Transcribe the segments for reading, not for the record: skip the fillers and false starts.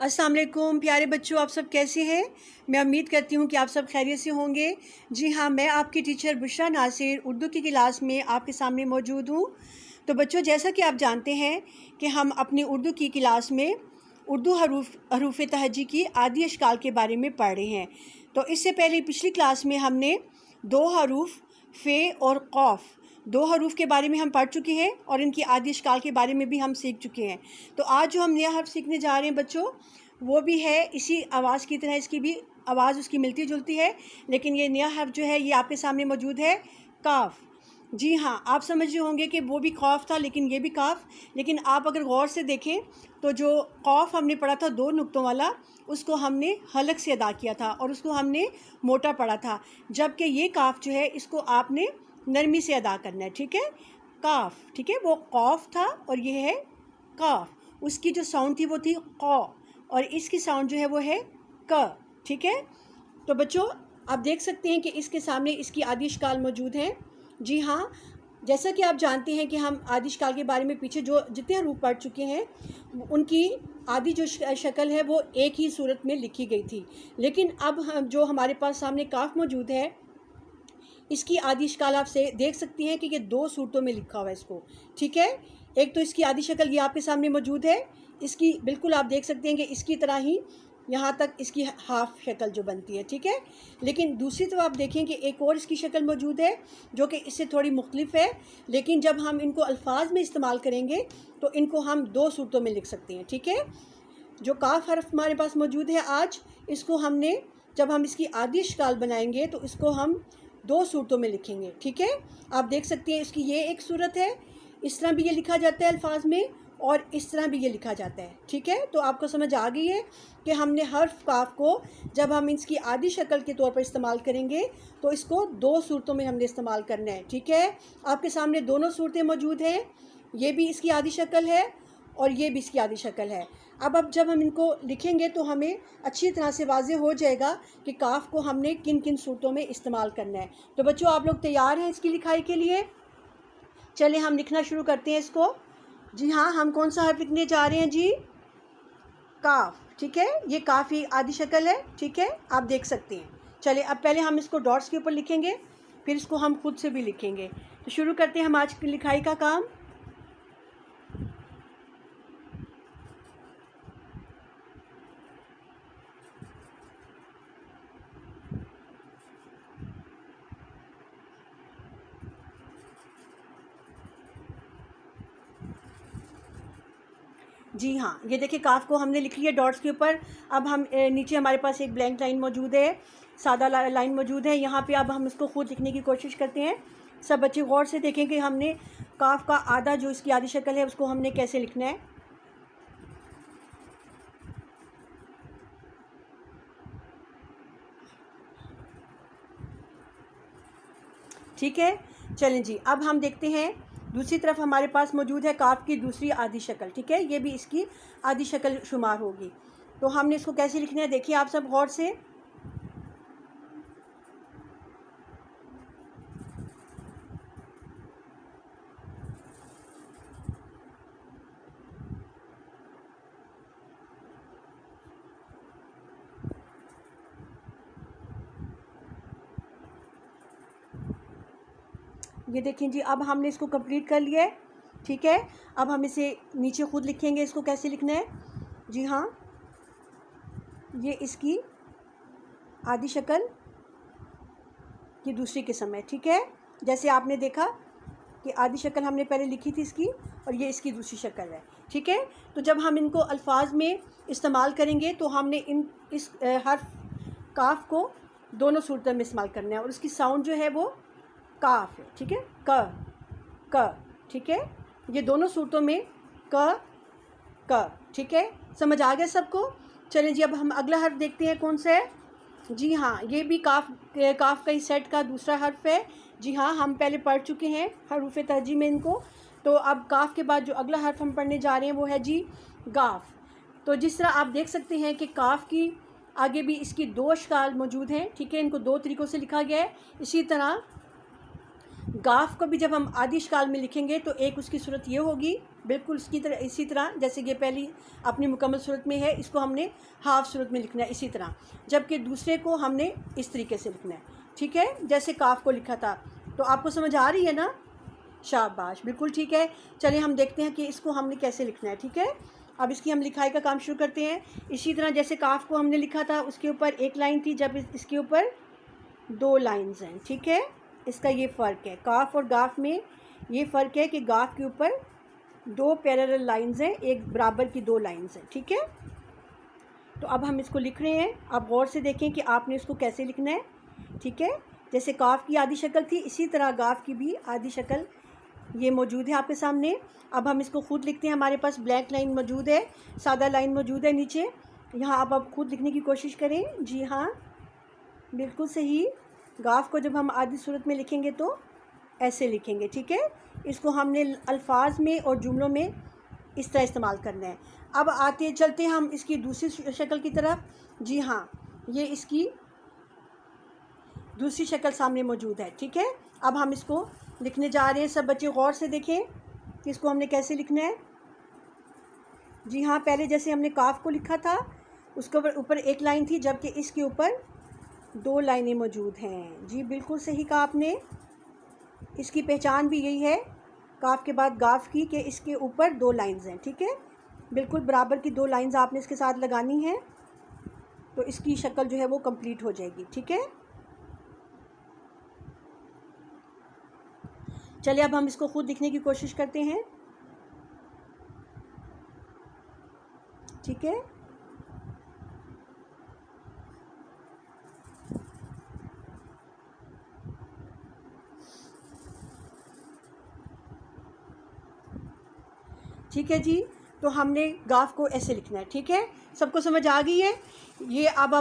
अस्सलाम वालेकुम प्यारे बच्चों, आप सब कैसे हैं। मैं उम्मीद करती हूँ कि आप सब खैरियत से होंगे। जी हाँ, मैं आपकी टीचर बुशरा नासिर उर्दू की क्लास में आपके सामने मौजूद हूँ। तो बच्चों, जैसा कि आप जानते हैं कि हम अपनी उर्दू की क्लास में उर्दू हरूफ तहजी की आदि अशकाल के बारे में पढ़ रहे हैं। तो इससे पहले पिछली क्लास में हमने दो हरूफ फ़े और क़ौफ़, दो हरूफ के बारे में हम पढ़ चुके हैं और इनकी आदि अशकाल के बारे में भी हम सीख चुके हैं। तो आज जो हम नया हर्फ सीखने जा रहे हैं बच्चों, वो भी है इसी आवाज़ की तरह, इसकी भी आवाज़ उसकी मिलती जुलती है, लेकिन ये नया हर्फ जो है ये आपके सामने मौजूद है, काफ। जी हाँ, आप समझ रहे होंगे कि वो भी खौफ था लेकिन ये भी काफ। लेकिन आप अगर गौर से देखें तो जो खौफ हमने पढ़ा था दो नुक्तों वाला, उसको हमने हलक से अदा किया था और उसको हमने मोटा पढ़ा था, जबकि ये काफ जो है इसको आपने नरमी से अदा करना है। ठीक है, काफ, ठीक है, वो खौफ था और ये है काफ। उसकी जो साउंड थी वो थी कौ और इसकी साउंड जो है वो है क। ठीक है, तो बच्चों आप देख सकते हैं कि इसके सामने इसकी आदि अशकाल मौजूद हैं। जी हाँ, जैसा कि आप जानते हैं कि हम आदि अशकाल के बारे में पीछे जो जितने हरूफ पढ़ चुके हैं उनकी आदि जो शक्ल है वो एक ही सूरत में लिखी गई थी। लेकिन अब हम जो हमारे पास सामने काफ मौजूद है, इसकी आदि अशकाल आप से देख सकती हैं कि ये दो सूरतों में लिखा हुआ है इसको। ठीक है, एक तो इसकी आदि शक्ल ये आपके सामने मौजूद है, इसकी बिल्कुल आप देख सकते हैं कि इसकी तरह ही यहाँ तक इसकी हाफ शक्ल जो बनती है। ठीक है, लेकिन दूसरी तरफ आप देखें कि एक और इसकी शक्ल मौजूद है जो कि इससे थोड़ी मुख्तलिफ है, लेकिन जब हम इनको अल्फाज में इस्तेमाल करेंगे तो इनको हम दो सूरतों में लिख सकते हैं। ठीक है, जो काफ हर्फ हमारे पास मौजूद है आज, इसको हमने जब हम इसकी आदि अशकाल बनाएंगे तो इसको हम दो सूरतों में लिखेंगे। ठीक है, आप देख सकते हैं इसकी ये एक सूरत है, इस तरह भी ये लिखा जाता है अल्फाज में और इस तरह भी ये लिखा जाता है। ठीक है, तो आपको समझ आ गई है कि हमने हर्फ काफ को जब हम इसकी आदि शक्ल के तौर पर इस्तेमाल करेंगे तो इसको दो सूरतों में हमने इस्तेमाल करना है। ठीक है, आपके सामने दोनों सूरतें मौजूद हैं, ये भी इसकी आदि शक्ल है और ये भी इसकी आदि शक्ल है। अब जब हम इनको लिखेंगे तो हमें अच्छी तरह से वाज़ेह हो जाएगा कि काफ को हमने किन किन सूरतों में इस्तेमाल करना है। तो बच्चों, आप लोग तैयार हैं इसकी लिखाई के लिए? चलिए हम लिखना शुरू करते हैं इसको। जी हाँ, हम कौन सा हर्फ लिखने जा रहे हैं जी? काफ। ठीक है, ये काफ़ी आदि शक्ल है। ठीक है, आप देख सकते हैं। चलिए अब पहले हम इसको डॉट्स के ऊपर लिखेंगे, फिर इसको हम खुद से भी लिखेंगे। तो शुरू करते हैं हम आज की लिखाई का काम। जी हाँ, ये देखिए काफ को हमने लिख लिया डॉट्स के ऊपर। अब हम नीचे हमारे पास एक ब्लैंक लाइन मौजूद है, सादा लाइन मौजूद है यहाँ पे। अब हम इसको खुद लिखने की कोशिश करते हैं। सब बच्चे गौर से देखें कि हमने काफ का आधा जो इसकी आदि शक्ल है उसको हमने कैसे लिखना है। ठीक है, चलें जी, अब हम देखते हैं दूसरी तरफ हमारे पास मौजूद है काफ की दूसरी आदि शक्ल। ठीक है, ये भी इसकी आदि शक्ल शुमार होगी। तो हमने इसको कैसे लिखना है, देखिए आप सब गौर से। ये देखें जी, अब हमने इसको कंप्लीट कर लिया है। ठीक है, अब हम इसे नीचे खुद लिखेंगे, इसको कैसे लिखना है। जी हाँ, ये इसकी आदि शक्ल की दूसरी किस्म है। ठीक है, जैसे आपने देखा कि आदि शक्ल हमने पहले लिखी थी इसकी और ये इसकी दूसरी शक्ल है। ठीक है, तो जब हम इनको अल्फाज में इस्तेमाल करेंगे तो हमने इस हर्फ काफ को दोनों सूरतों में इस्तेमाल करना है और उसकी साउंड जो है वो काफ है। ठीक है, क। ठीक है, ये दोनों सूरतों में क। ठीक है, समझ आ गया सबको? चलें जी, अब हम अगला हर्फ देखते हैं कौन सा है। जी हाँ, ये भी काफ का ही सेट का दूसरा हर्फ है। जी हाँ, हम पहले पढ़ चुके हैं हरूफ तहजी में इनको। तो अब काफ के बाद जो अगला हर्फ हम पढ़ने जा रहे हैं वो है जी गाफ। तो जिस तरह आप देख सकते हैं कि काफ की आगे भी इसकी दो अशकाल मौजूद हैं। ठीक है, इनको दो तरीक़ों से लिखा गया है। इसी तरह गाफ को भी जब हम आदि शकाल में लिखेंगे तो एक उसकी सूरत ये होगी, बिल्कुल इसकी तरह, इसी तरह जैसे ये पहली अपनी मुकम्मल सूरत में है, इसको हमने हाफ सूरत में लिखना है इसी तरह, जबकि दूसरे को हमने इस तरीके से लिखना है, ठीक है, जैसे काफ को लिखा था। तो आपको समझ आ रही है ना? शाबाश, बिल्कुल ठीक है। चलिए हम देखते हैं कि इसको हमने कैसे लिखना है, ठीक है। अब इसकी हम लिखाई का काम शुरू करते हैं। इसी तरह जैसे काफ को हमने लिखा था, उसके ऊपर एक लाइन थी, जब इसके ऊपर 2 लाइन्स हैं, ठीक है। इसका ये फ़र्क है, काफ और गाफ में ये फ़र्क है कि गाफ के ऊपर 2 पैरेलल लाइन्स हैं, एक बराबर की 2 लाइन्स हैं, ठीक है। तो अब हम इसको लिख रहे हैं। आप गौर से देखें कि आपने इसको कैसे लिखना है, ठीक है। जैसे काफ की आधी शक्ल थी, इसी तरह गाफ की भी आधी शक्ल ये मौजूद है आपके सामने। अब हम इसको खुद लिखते हैं। हमारे पास ब्लैक लाइन मौजूद है, सादा लाइन मौजूद है नीचे। यहाँ आप खुद लिखने की कोशिश करें। जी हाँ, बिल्कुल सही। गाफ को जब हम आधी सूरत में लिखेंगे तो ऐसे लिखेंगे, ठीक है। इसको हमने अल्फाज में और जुमलों में इस तरह इस्तेमाल करना है। अब आते चलते हम इसकी दूसरी शक्ल की तरफ। जी हाँ, ये इसकी दूसरी शक्ल सामने मौजूद है, ठीक है। अब हम इसको लिखने जा रहे हैं। सब बच्चे गौर से देखें कि इसको हमने कैसे लिखना है। जी हाँ, पहले जैसे हमने काफ को लिखा था, उसके ऊपर एक लाइन थी, जबकि इसके ऊपर 2 लाइनें मौजूद हैं। जी बिल्कुल सही कहा आपने। इसकी पहचान भी यही है काफ के बाद गाफ की, कि इसके ऊपर 2 लाइन्स हैं, ठीक है। बिल्कुल बराबर की 2 लाइन्स आपने इसके साथ लगानी है, तो इसकी शक्ल जो है वो कंप्लीट हो जाएगी, ठीक है। चलिए अब हम इसको खुद लिखने की कोशिश करते हैं, ठीक है। ठीक है जी, तो हमने गाफ को ऐसे लिखना है, ठीक है। सबको समझ आ गई है ये? अब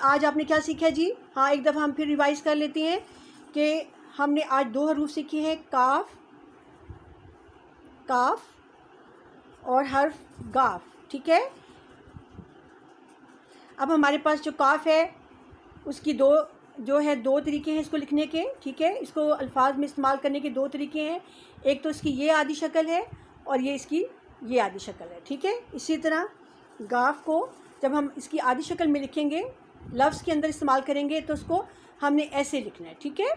आज आपने क्या सीखा है जी? हाँ, एक दफ़ा हम फिर रिवाइज़ कर लेते हैं कि हमने आज 2 हरूफ सीखे हैं, काफ, काफ और हर्फ गाफ, ठीक है। अब हमारे पास जो काफ है उसकी दो तरीके हैं इसको लिखने के, ठीक है। इसको अल्फाज में इस्तेमाल करने के 2 तरीके हैं। एक तो इसकी ये आधी शक्ल है और ये इसकी ये आधी शक्ल है, ठीक है। इसी तरह गाफ को जब हम इसकी आधी शक्ल में लिखेंगे, लफ्ज़ के अंदर इस्तेमाल करेंगे, तो उसको हमने ऐसे लिखना है, ठीक है।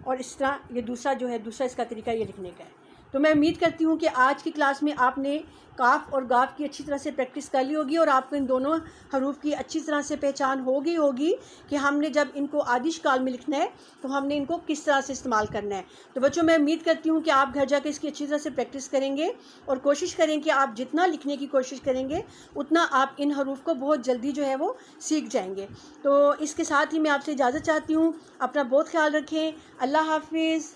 और इस तरह ये दूसरा इसका तरीका ये लिखने का है। तो मैं उम्मीद करती हूँ कि आज की क्लास में आपने काफ और गाफ की अच्छी तरह से प्रैक्टिस कर ली होगी और आपको इन दोनों हरूफ की अच्छी तरह से पहचान हो गई होगी कि हमने जब इनको आदि शकाल में लिखना है तो हमने इनको किस तरह से इस्तेमाल करना है। तो बच्चों, मैं उम्मीद करती हूँ कि आप घर जाकर इसकी अच्छी तरह से प्रैक्टिस करेंगे और कोशिश करें कि आप जितना लिखने की कोशिश करेंगे उतना आप इन हरूफ को बहुत जल्दी जो है वो सीख जाएंगे। तो इसके साथ ही मैं आपसे इजाज़त चाहती हूँ। अपना बहुत ख्याल रखें। अल्लाह हाफिज़।